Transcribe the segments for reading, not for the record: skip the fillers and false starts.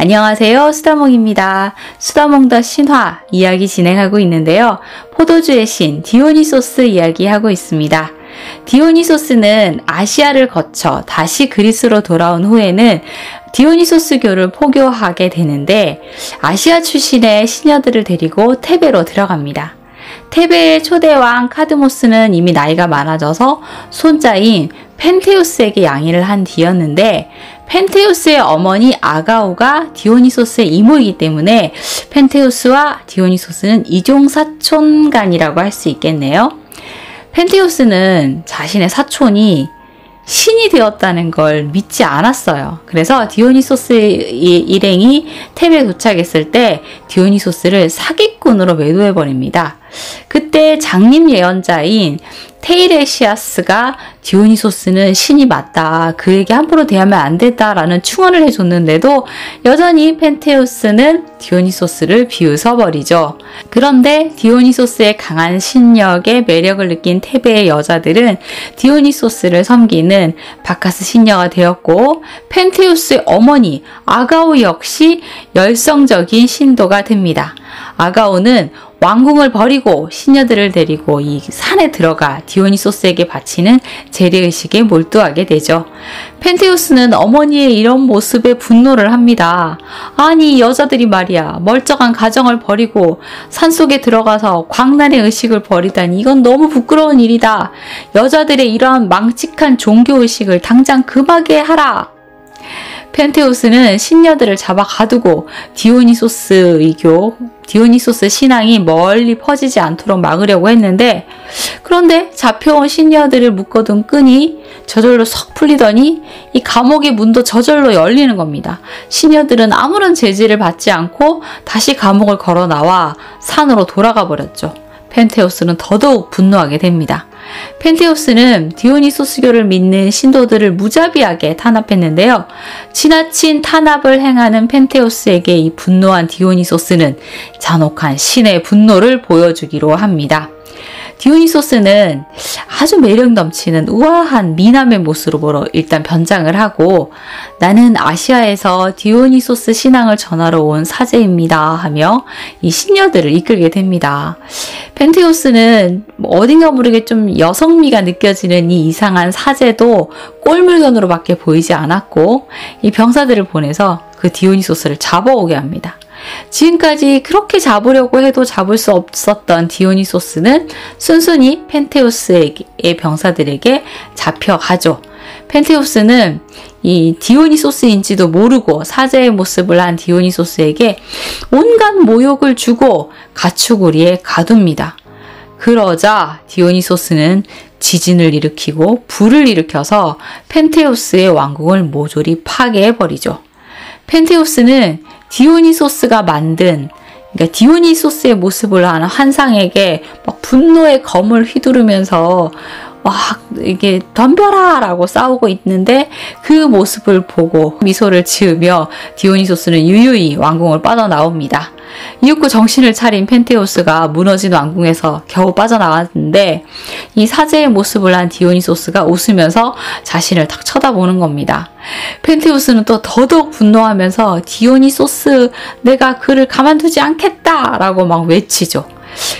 안녕하세요. 수다몽입니다. 수다몽 더 신화 이야기 진행하고 있는데요. 포도주의 신 디오니소스 이야기하고 있습니다. 디오니소스는 아시아를 거쳐 다시 그리스로 돌아온 후에는 디오니소스교를 포교하게 되는데 아시아 출신의 시녀들을 데리고 테베로 들어갑니다. 테베의 초대왕 카드모스는 이미 나이가 많아져서 손자인 펜테우스에게 양의를 한 뒤였는데 펜테우스의 어머니 아가오가 디오니소스의 이모이기 때문에 펜테우스와 디오니소스는 이종사촌간이라고 할 수 있겠네요. 펜테우스는 자신의 사촌이 신이 되었다는 걸 믿지 않았어요. 그래서 디오니소스의 일행이 테베에 도착했을 때 디오니소스를 사기꾼으로 매도해버립니다. 그때 장림 예언자인 테이레시아스가 디오니소스는 신이 맞다. 그에게 함부로 대하면 안 된다라는 충언을 해줬는데도 여전히 펜테우스는 디오니소스를 비웃어버리죠. 그런데 디오니소스의 강한 신력에 매력을 느낀 테베의 여자들은 디오니소스를 섬기는 바카스 신녀가 되었고 펜테우스의 어머니 아가오 역시 열성적인 신도가 됩니다. 아가오는 왕궁을 버리고 시녀들을 데리고 이 산에 들어가 디오니소스에게 바치는 재래의식에 몰두하게 되죠. 펜테우스는 어머니의 이런 모습에 분노를 합니다. 아니 여자들이 말이야 멀쩡한 가정을 버리고 산속에 들어가서 광란의 의식을 벌이다니 이건 너무 부끄러운 일이다. 여자들의 이러한 망측한 종교의식을 당장 금하게 하라. 펜테우스는 신녀들을 잡아 가두고 디오니소스 신앙이 멀리 퍼지지 않도록 막으려고 했는데 그런데 잡혀온 신녀들을 묶어둔 끈이 저절로 석 풀리더니 이 감옥의 문도 저절로 열리는 겁니다. 신녀들은 아무런 제지를 받지 않고 다시 감옥을 걸어 나와 산으로 돌아가 버렸죠. 펜테우스는 더더욱 분노하게 됩니다. 펜테우스는 디오니소스교를 믿는 신도들을 무자비하게 탄압했는데요. 지나친 탄압을 행하는 펜테우스에게 이 분노한 디오니소스는 잔혹한 신의 분노를 보여주기로 합니다. 디오니소스는 아주 매력 넘치는 우아한 미남의 모습으로 일단 변장을 하고 나는 아시아에서 디오니소스 신앙을 전하러 온 사제입니다 하며 이 신녀들을 이끌게 됩니다. 펜테우스는 어딘가 모르게 좀 여성미가 느껴지는 이 이상한 사제도 꼴물견으로밖에 보이지 않았고 이 병사들을 보내서 그 디오니소스를 잡아오게 합니다. 지금까지 그렇게 잡으려고 해도 잡을 수 없었던 디오니소스는 순순히 펜테우스의 병사들에게 잡혀가죠. 펜테우스는 이 디오니소스인지도 모르고 사제의 모습을 한 디오니소스에게 온갖 모욕을 주고 가축우리에 가둡니다. 그러자 디오니소스는 지진을 일으키고 불을 일으켜서 펜테우스의 왕궁을 모조리 파괴해버리죠. 펜테우스는 디오니소스가 만든 그러니까 디오니소스의 모습을 하는 환상에게 막 분노의 검을 휘두르면서 막 이게 덤벼라 라고 싸우고 있는데 그 모습을 보고 미소를 지으며 디오니소스는 유유히 왕궁을 빠져나옵니다. 이윽고 정신을 차린 펜테우스가 무너진 왕궁에서 겨우 빠져나왔는데 이 사제의 모습을 한 디오니소스가 웃으면서 자신을 딱 쳐다보는 겁니다. 펜테우스는 또 더더욱 분노하면서 디오니소스 내가 그를 가만두지 않겠다 라고 막 외치죠.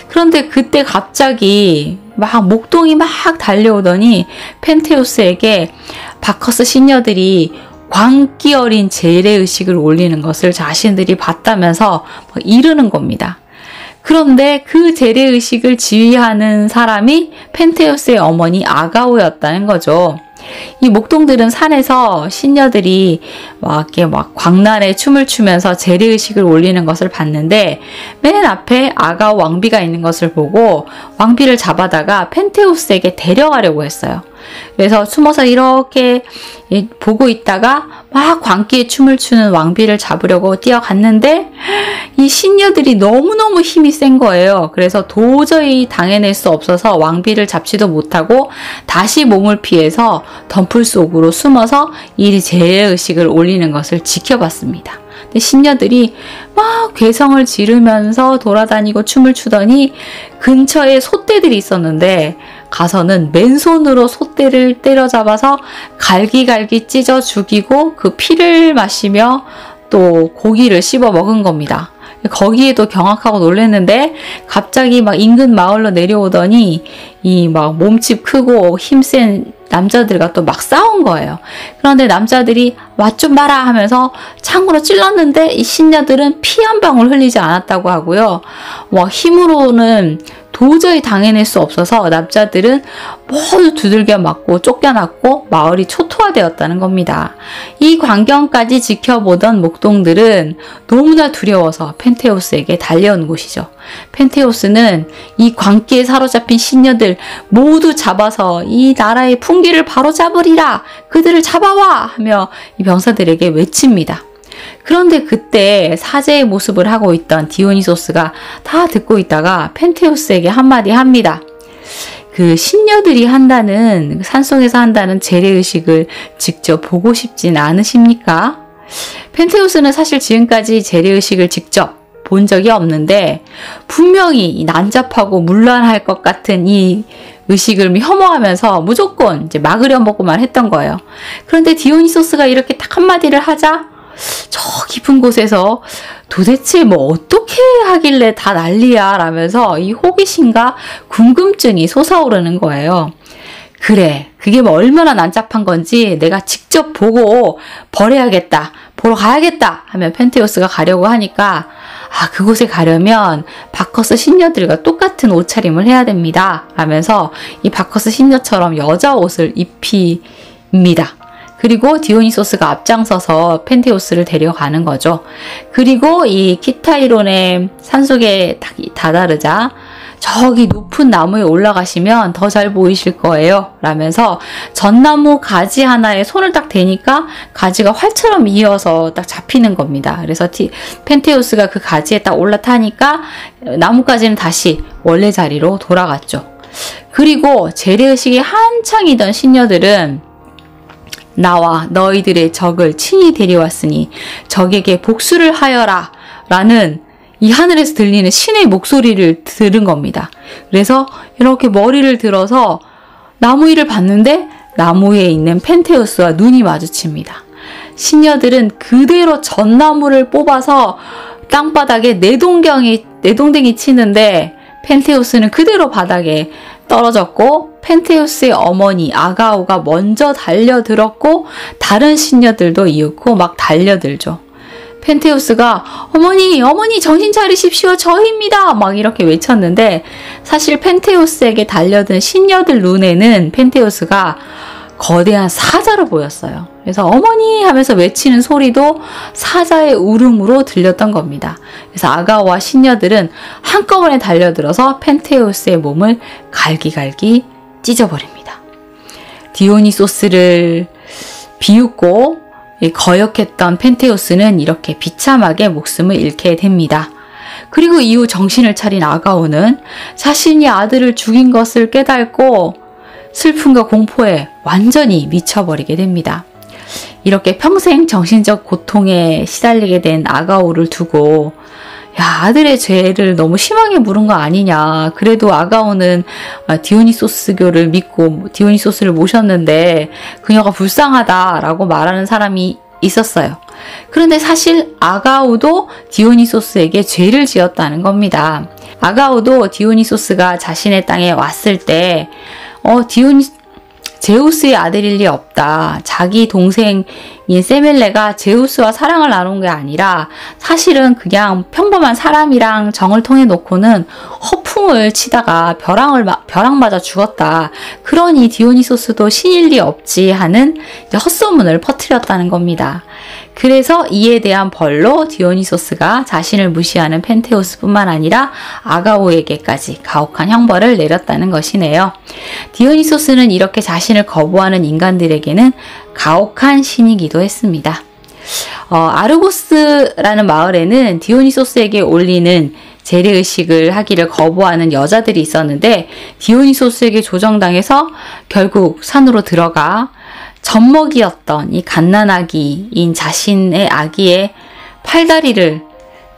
그런데 그때 갑자기 막 목동이 막 달려오더니 펜테우스에게 바커스 신녀들이 광기 어린 재래의식을 올리는 것을 자신들이 봤다면서 이르는 겁니다. 그런데 그 재래의식을 지휘하는 사람이 펜테우스의 어머니 아가오였다는 거죠. 이 목동들은 산에서 신녀들이 이렇게 광란에 춤을 추면서 재래의식을 올리는 것을 봤는데 맨 앞에 아가오 왕비가 있는 것을 보고 왕비를 잡아다가 펜테우스에게 데려가려고 했어요. 그래서 숨어서 이렇게 보고 있다가 막 광기에 춤을 추는 왕비를 잡으려고 뛰어갔는데 이 신녀들이 너무너무 힘이 센 거예요. 그래서 도저히 당해낼 수 없어서 왕비를 잡지도 못하고 다시 몸을 피해서 덤불 속으로 숨어서 이 재래의식을 올리는 것을 지켜봤습니다. 근데 신녀들이 막 괴성을 지르면서 돌아다니고 춤을 추더니 근처에 솥대들이 있었는데 가서는 맨손으로 솥대를 때려잡아서 갈기갈기 찢어 죽이고 그 피를 마시며 또 고기를 씹어 먹은 겁니다. 거기에도 경악하고 놀랐는데 갑자기 막 인근 마을로 내려오더니 이 막 몸집 크고 힘센 남자들과 또 막 싸운 거예요. 그런데 남자들이 맛 좀 봐라 하면서 창으로 찔렀는데 이 신녀들은 피 한 방울 흘리지 않았다고 하고요. 와, 힘으로는 도저히 당해낼 수 없어서 남자들은 모두 두들겨 맞고 쫓겨났고 마을이 초토화되었다는 겁니다. 이 광경까지 지켜보던 목동들은 너무나 두려워서 펜테우스에게 달려온 곳이죠. 펜테우스는 이 광기에 사로잡힌 신녀들 모두 잡아서 이 나라의 풍기를 바로잡으리라, 그들을 잡아와 하며 이 병사들에게 외칩니다. 그런데 그때 사제의 모습을 하고 있던 디오니소스가 다 듣고 있다가 펜테우스에게 한마디 합니다. 그 신녀들이 한다는, 산속에서 한다는 재래의식을 직접 보고 싶진 않으십니까? 펜테우스는 사실 지금까지 재래의식을 직접 본 적이 없는데 분명히 난잡하고 문란할 것 같은 이 의식을 혐오하면서 무조건 이제 막으려먹고만 했던 거예요. 그런데 디오니소스가 이렇게 딱 한마디를 하자 저 깊은 곳에서 도대체 뭐 어떻게 하길래 다 난리야 라면서 이 호기심과 궁금증이 솟아오르는 거예요. 그래, 그게 뭐 얼마나 난잡한 건지 내가 직접 보고 버려야겠다, 보러 가야겠다 하면 펜테우스가 가려고 하니까 그곳에 가려면 바커스 신녀들과 똑같은 옷차림을 해야 됩니다 하면서 이 바커스 신녀처럼 여자 옷을 입힙니다. 그리고 디오니소스가 앞장서서 펜테우스를 데려가는 거죠. 그리고 이 키타이론의 산속에 다다르자 저기 높은 나무에 올라가시면 더 잘 보이실 거예요 라면서 전나무 가지 하나에 손을 딱 대니까 가지가 활처럼 이어서 딱 잡히는 겁니다. 그래서 펜테우스가 그 가지에 딱 올라타니까 나뭇가지는 다시 원래 자리로 돌아갔죠. 그리고 재래의식이 한창이던 신녀들은 나와 너희들의 적을 친히 데려왔으니 적에게 복수를 하여라 라는 이 하늘에서 들리는 신의 목소리를 들은 겁니다. 그래서 이렇게 머리를 들어서 나무 위를 봤는데 나무 위에 있는 펜테우스와 눈이 마주칩니다. 신녀들은 그대로 전나무를 뽑아서 땅바닥에 내동댕이 치는데 펜테우스는 그대로 바닥에 떨어졌고 펜테우스의 어머니 아가오가 먼저 달려들었고 다른 신녀들도 이윽고 막 달려들죠. 펜테우스가 어머니 정신 차리십시오, 저희입니다 막 이렇게 외쳤는데 사실 펜테우스에게 달려든 신녀들 눈에는 펜테우스가 거대한 사자로 보였어요. 그래서 어머니 하면서 외치는 소리도 사자의 울음으로 들렸던 겁니다. 그래서 아가오와 신녀들은 한꺼번에 달려들어서 펜테우스의 몸을 갈기갈기 찢어버립니다. 디오니소스를 비웃고 거역했던 펜테우스는 이렇게 비참하게 목숨을 잃게 됩니다. 그리고 이후 정신을 차린 아가오는 자신이 아들을 죽인 것을 깨닫고 슬픔과 공포에 완전히 미쳐버리게 됩니다. 이렇게 평생 정신적 고통에 시달리게 된 아가오를 두고 아들의 죄를 너무 심하게 물은 거 아니냐. 그래도 아가오는 디오니소스교를 믿고 디오니소스를 모셨는데 그녀가 불쌍하다라고 말하는 사람이 있었어요. 그런데 사실 아가오도 디오니소스에게 죄를 지었다는 겁니다. 아가오도 디오니소스가 자신의 땅에 왔을 때 제우스의 아들일 리 없다. 자기 동생인 세멜레가 제우스와 사랑을 나눈 게 아니라 사실은 그냥 평범한 사람이랑 정을 통해 놓고는 허풍을 치다가 벼락 맞아 죽었다. 그러니 디오니소스도 신일 리 없지 하는 헛소문을 퍼뜨렸다는 겁니다. 그래서 이에 대한 벌로 디오니소스가 자신을 무시하는 펜테우스뿐만 아니라 아가오에게까지 가혹한 형벌을 내렸다는 것이네요. 디오니소스는 이렇게 자신을 거부하는 인간들에게는 가혹한 신이기도 했습니다. 아르고스라는 마을에는 디오니소스에게 올리는 재래의식을 하기를 거부하는 여자들이 있었는데 디오니소스에게 조정당해서 결국 산으로 들어가 젖먹이였던 이 갓난아기인 자신의 아기의 팔다리를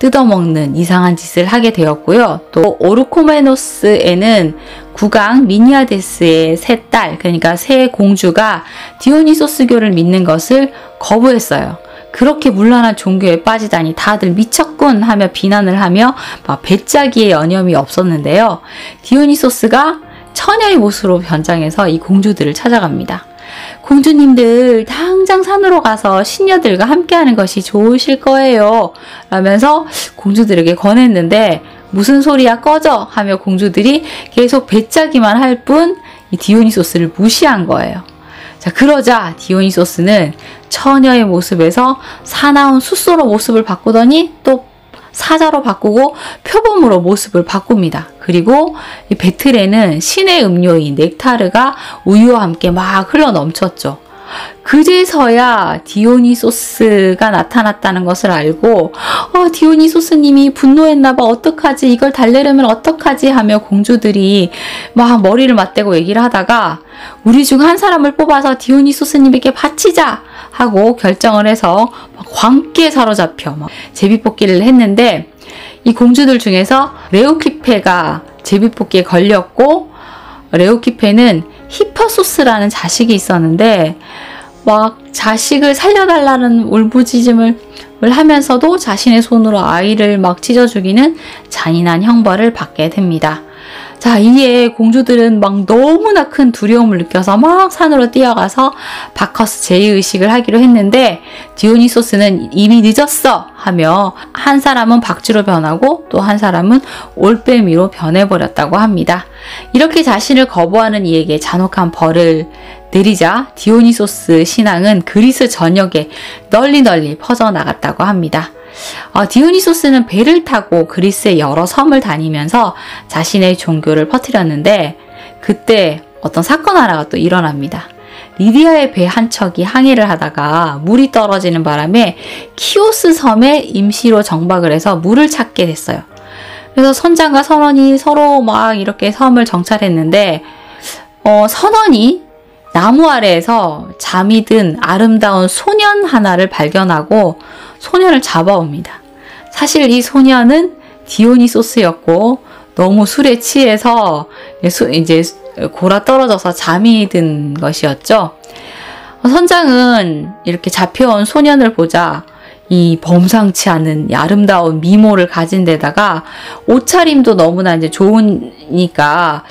뜯어먹는 이상한 짓을 하게 되었고요. 또 오르코메노스에는 국왕 미니아데스의 세 딸, 그러니까 세 공주가 디오니소스교를 믿는 것을 거부했어요. 그렇게 문란한 종교에 빠지다니 다들 미쳤군 하며 비난을 하며 막 배짜기에 여념이 없었는데요. 디오니소스가 처녀의 모습으로 변장해서 이 공주들을 찾아갑니다. 공주님들 당장 산으로 가서 신녀들과 함께하는 것이 좋으실 거예요 라면서 공주들에게 권했는데 무슨 소리야 꺼져 하며 공주들이 계속 배짜기만 할 뿐 이 디오니소스를 무시한 거예요. 자, 그러자 디오니소스는 처녀의 모습에서 사나운 숫소로 모습을 바꾸더니 또 사자로 바꾸고 표범으로 모습을 바꿉니다. 그리고 이 배틀에는 신의 음료인 넥타르가 우유와 함께 막 흘러 넘쳤죠. 그제서야 디오니소스가 나타났다는 것을 알고 디오니소스님이 분노했나봐 어떡하지 이걸 달래려면 어떡하지 하며 공주들이 막 머리를 맞대고 얘기를 하다가 우리 중 한 사람을 뽑아서 디오니소스님에게 바치자 하고 결정을 해서 광기에 사로잡혀 제비뽑기를 했는데 이 공주들 중에서 레오키페가 제비뽑기에 걸렸고 레오키페는 히퍼소스라는 자식이 있었는데 막 자식을 살려달라는 울부짖음을 하면서도 자신의 손으로 아이를 막 찢어 죽이는 잔인한 형벌을 받게 됩니다. 자, 이에 공주들은 막 너무나 큰 두려움을 느껴서 막 산으로 뛰어가서 바커스 제의식을 하기로 했는데 디오니소스는 이미 늦었어 하며 한 사람은 박쥐로 변하고 또 한 사람은 올빼미로 변해버렸다고 합니다. 이렇게 자신을 거부하는 이에게 잔혹한 벌을 내리자 디오니소스 신앙은 그리스 전역에 널리 퍼져나갔다고 합니다. 디오니소스는 배를 타고 그리스의 여러 섬을 다니면서 자신의 종교를 퍼뜨렸는데 그때 어떤 사건 하나가 또 일어납니다. 리디아의 배 한 척이 항해를 하다가 물이 떨어지는 바람에 키오스 섬에 임시로 정박을 해서 물을 찾게 됐어요. 그래서 선장과 선원이 서로 막 이렇게 섬을 정찰했는데 선원이 나무 아래에서 잠이 든 아름다운 소년 하나를 발견하고 소년을 잡아옵니다. 사실 이 소년은 디오니소스였고 너무 술에 취해서 이제 골아 떨어져서 잠이 든 것이었죠. 선장은 이렇게 잡혀온 소년을 보자 이 범상치 않은 아름다운 미모를 가진 데다가 옷차림도 너무나 이제 좋으니까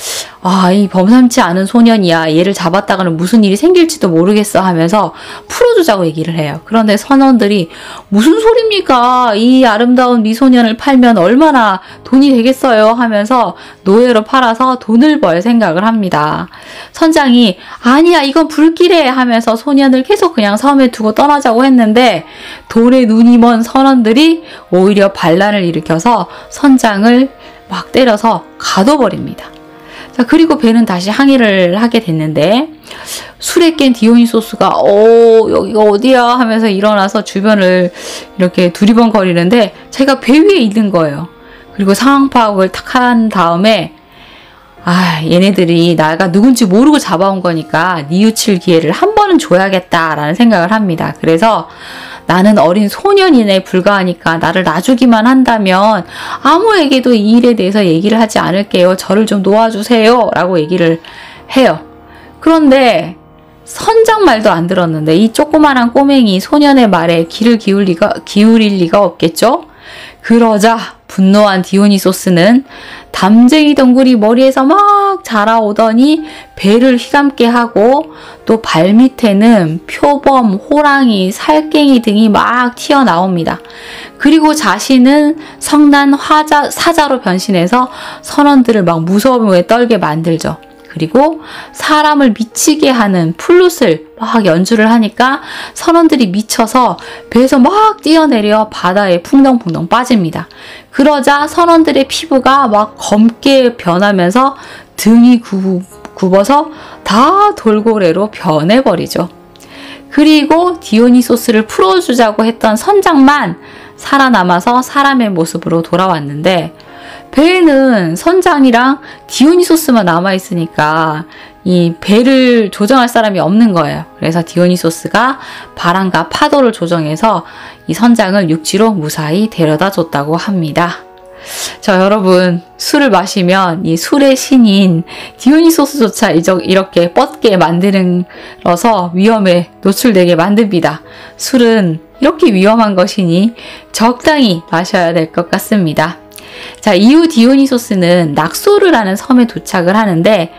이 범상치 않은 소년이야. 얘를 잡았다가는 무슨 일이 생길지도 모르겠어 하면서 풀어주자고 얘기를 해요. 그런데 선원들이 무슨 소리입니까? 이 아름다운 미소년을 팔면 얼마나 돈이 되겠어요 하면서 노예로 팔아서 돈을 벌 생각을 합니다. 선장이 아니야 이건 불길해 하면서 소년을 계속 그냥 섬에 두고 떠나자고 했는데 돈에 눈이 먼 선원들이 오히려 반란을 일으켜서 선장을 막 때려서 가둬버립니다. 자, 그리고 배는 다시 항해를 하게 됐는데 술에 깬 디오니소스가 여기가 어디야 하면서 일어나서 주변을 이렇게 두리번거리는데 자기가 배 위에 있는 거예요. 그리고 상황 파악을 탁 한 다음에 얘네들이 나가 누군지 모르고 잡아온 거니까 뉘우칠 기회를 한 번은 줘야겠다라는 생각을 합니다. 그래서 나는 어린 소년이네 불과하니까 나를 놔주기만 한다면 아무에게도 이 일에 대해서 얘기를 하지 않을게요. 저를 좀 놓아주세요 라고 얘기를 해요. 그런데 선장 말도 안 들었는데 이 조그만한 꼬맹이 소년의 말에 귀를 기울일 리가 없겠죠? 그러자 분노한 디오니소스는 담쟁이 덩굴이 머리에서 막 자라오더니 배를 휘감게 하고 또 발밑에는 표범, 호랑이, 살쾡이 등이 막 튀어나옵니다. 그리고 자신은 성난 사자로 변신해서 선원들을 막 무서움에 떨게 만들죠. 그리고 사람을 미치게 하는 플룻을 막 연주를 하니까 선원들이 미쳐서 배에서 막 뛰어내려 바다에 풍덩풍덩 빠집니다. 그러자 선원들의 피부가 막 검게 변하면서 등이 굽어서 다 돌고래로 변해버리죠. 그리고 디오니소스를 풀어주자고 했던 선장만 살아남아서 사람의 모습으로 돌아왔는데 배에는 선장이랑 디오니소스만 남아있으니까 이 배를 조정할 사람이 없는 거예요. 그래서 디오니소스가 바람과 파도를 조정해서 이 선장을 육지로 무사히 데려다 줬다고 합니다. 여러분, 술을 마시면 이 술의 신인 디오니소스조차 이렇게 뻗게 만들어서 위험에 노출되게 만듭니다. 술은 이렇게 위험한 것이니 적당히 마셔야 될 것 같습니다. 자, 이후 디오니소스는 낙소르라는 섬에 도착을 하는데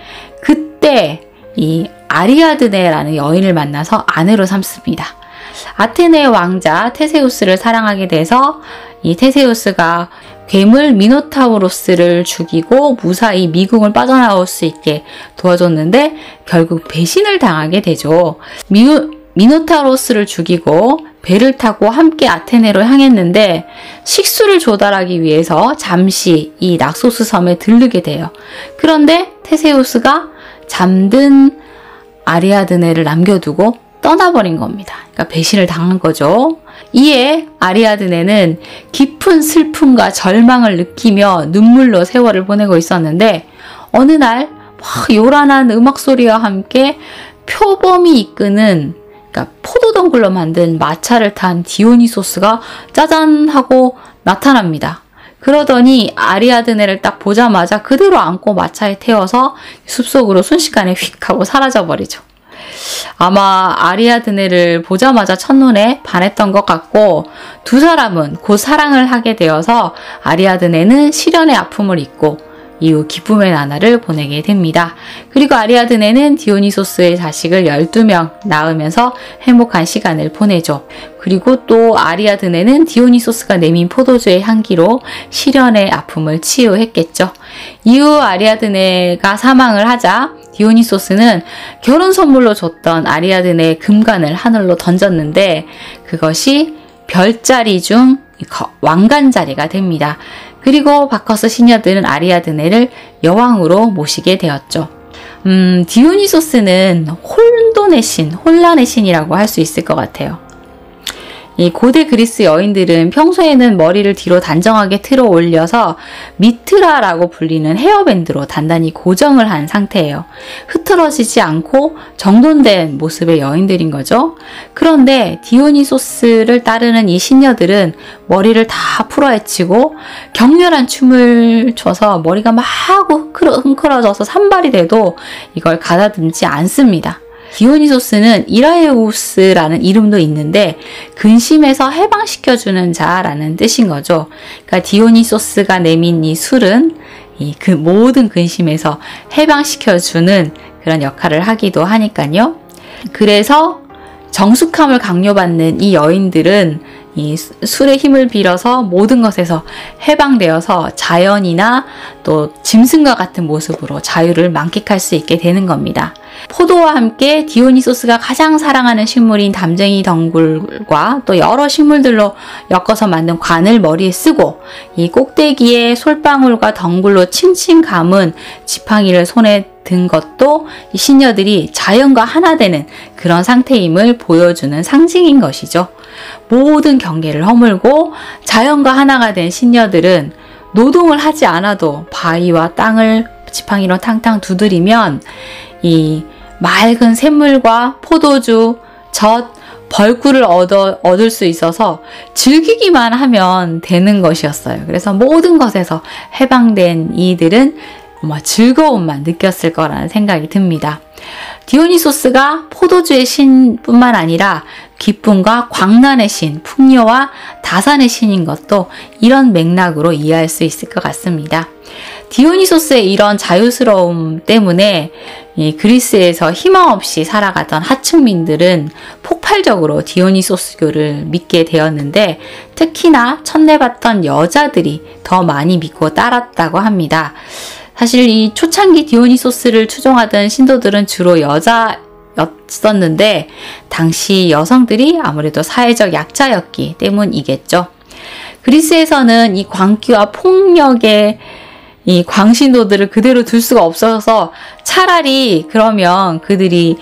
그때 이 아리아드네라는 여인을 만나서 아내로 삼습니다. 아테네의 왕자 테세우스를 사랑하게 돼서 이 테세우스가 괴물 미노타우로스를 죽이고 무사히 미궁을 빠져나올 수 있게 도와줬는데 결국 배신을 당하게 되죠. 미노타우로스를 죽이고 배를 타고 함께 아테네로 향했는데 식수를 조달하기 위해서 잠시 이 낙소스 섬에 들르게 돼요. 그런데 테세우스가 잠든 아리아드네를 남겨두고 떠나버린 겁니다. 그러니까 배신을 당한 거죠. 이에 아리아드네는 깊은 슬픔과 절망을 느끼며 눈물로 세월을 보내고 있었는데 어느 날 막 요란한 음악 소리와 함께 표범이 이끄는 그러니까 포도덩굴로 만든 마차를 탄 디오니소스가 짜잔 하고 나타납니다. 그러더니 아리아드네를 딱 보자마자 그대로 안고 마차에 태워서 숲속으로 순식간에 휙 하고 사라져버리죠. 아마 아리아드네를 보자마자 첫눈에 반했던 것 같고 두 사람은 곧 사랑을 하게 되어서 아리아드네는 시련의 아픔을 잊고 이후 기쁨의 나날을 보내게 됩니다. 그리고 아리아드네는 디오니소스의 자식을 12명 낳으면서 행복한 시간을 보내죠. 그리고 또 아리아드네는 디오니소스가 내민 포도주의 향기로 시련의 아픔을 치유했겠죠. 이후 아리아드네가 사망을 하자 디오니소스는 결혼 선물로 줬던 아리아드네의 금관을 하늘로 던졌는데 그것이 별자리 중 왕관자리가 됩니다. 그리고 바커스 시녀들은 아리아드네를 여왕으로 모시게 되었죠. 디오니소스는 혼란의 신이라고 할 수 있을 것 같아요. 이 고대 그리스 여인들은 평소에는 머리를 뒤로 단정하게 틀어 올려서 미트라라고 불리는 헤어밴드로 단단히 고정을 한 상태예요. 흐트러지지 않고 정돈된 모습의 여인들인 거죠. 그런데 디오니소스를 따르는 이 신녀들은 머리를 다 풀어헤치고 격렬한 춤을 춰서 머리가 막 흥크러져서 산발이 돼도 이걸 가다듬지 않습니다. 디오니소스는 이라에우스라는 이름도 있는데 근심에서 해방시켜주는 자라는 뜻인 거죠. 그러니까 디오니소스가 내민 이 술은 그 모든 근심에서 해방시켜주는 그런 역할을 하기도 하니까요. 그래서 정숙함을 강요받는 이 여인들은 이 술의 힘을 빌어서 모든 것에서 해방되어서 자연이나 또 짐승과 같은 모습으로 자유를 만끽할 수 있게 되는 겁니다. 포도와 함께 디오니소스가 가장 사랑하는 식물인 담쟁이 덩굴과 또 여러 식물들로 엮어서 만든 관을 머리에 쓰고 이 꼭대기에 솔방울과 덩굴로 칭칭 감은 지팡이를 손에 든 것도 이 신녀들이 자연과 하나 되는 그런 상태임을 보여주는 상징인 것이죠. 모든 경계를 허물고 자연과 하나가 된 신녀들은 노동을 하지 않아도 바위와 땅을 지팡이로 탕탕 두드리면 이 맑은 샘물과 포도주, 젖, 벌꿀을 얻을 수 있어서 즐기기만 하면 되는 것이었어요. 그래서 모든 것에서 해방된 이들은 즐거움만 느꼈을 거라는 생각이 듭니다. 디오니소스가 포도주의 신뿐만 아니라 기쁨과 광란의 신, 풍요와 다산의 신인 것도 이런 맥락으로 이해할 수 있을 것 같습니다. 디오니소스의 이런 자유스러움 때문에 이 그리스에서 희망 없이 살아가던 하층민들은 폭발적으로 디오니소스교를 믿게 되었는데 특히나 첫내봤던 여자들이 더 많이 믿고 따랐다고 합니다. 사실 이 초창기 디오니소스를 추종하던 신도들은 주로 여자였었는데 당시 여성들이 아무래도 사회적 약자였기 때문이겠죠. 그리스에서는 이 광기와 폭력의 이 광신도들을 그대로 둘 수가 없어서 차라리 그러면 그들이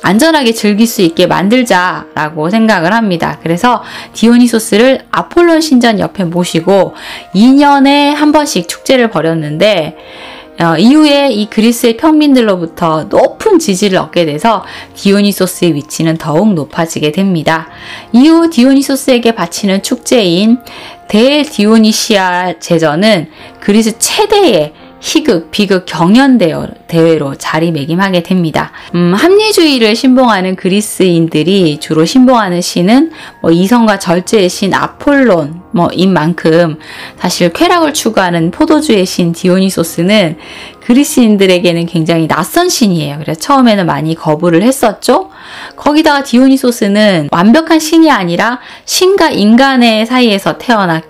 안전하게 즐길 수 있게 만들자라고 생각을 합니다. 그래서 디오니소스를 아폴론 신전 옆에 모시고 2년에 한 번씩 축제를 벌였는데 이후에 이 그리스의 평민들로부터 높은 지지를 얻게 돼서 디오니소스의 위치는 더욱 높아지게 됩니다. 이후 디오니소스에게 바치는 축제인 대디오니시아 제전은 그리스 최대의 희극, 비극 경연대회로 자리매김하게 됩니다. 합리주의를 신봉하는 그리스인들이 주로 신봉하는 신은 이성과 절제의 신 아폴론인 만큼 사실 쾌락을 추구하는 포도주의 신 디오니소스는 그리스인들에게는 굉장히 낯선 신이에요. 그래서 처음에는 많이 거부를 했었죠. 거기다가 디오니소스는 완벽한 신이 아니라 신과 인간의 사이에서 태어난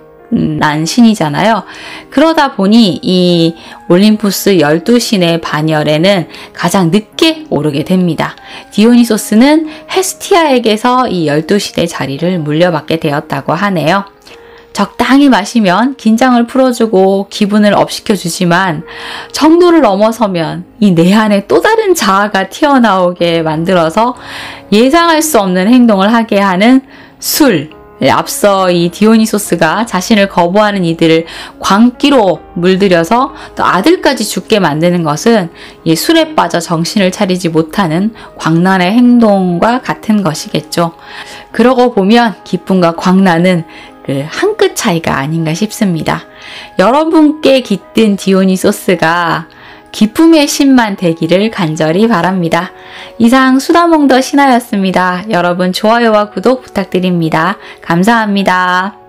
신이잖아요. 그러다 보니 이 올림푸스 12신의 반열에는 가장 늦게 오르게 됩니다. 디오니소스는 헤스티아에게서 이 12신의 자리를 물려받게 되었다고 하네요. 적당히 마시면 긴장을 풀어주고 기분을 업시켜주지만 정도를 넘어서면 이 내 안에 또 다른 자아가 튀어나오게 만들어서 예상할 수 없는 행동을 하게 하는 술. 앞서 이 디오니소스가 자신을 거부하는 이들을 광기로 물들여서 또 아들까지 죽게 만드는 것은 이 술에 빠져 정신을 차리지 못하는 광란의 행동과 같은 것이겠죠. 그러고 보면 기쁨과 광란은 한 끗 차이가 아닌가 싶습니다. 여러분께 깃든 디오니소스가 기쁨의 신만 되기를 간절히 바랍니다. 이상 수다몽더 신화였습니다. 여러분 좋아요와 구독 부탁드립니다. 감사합니다.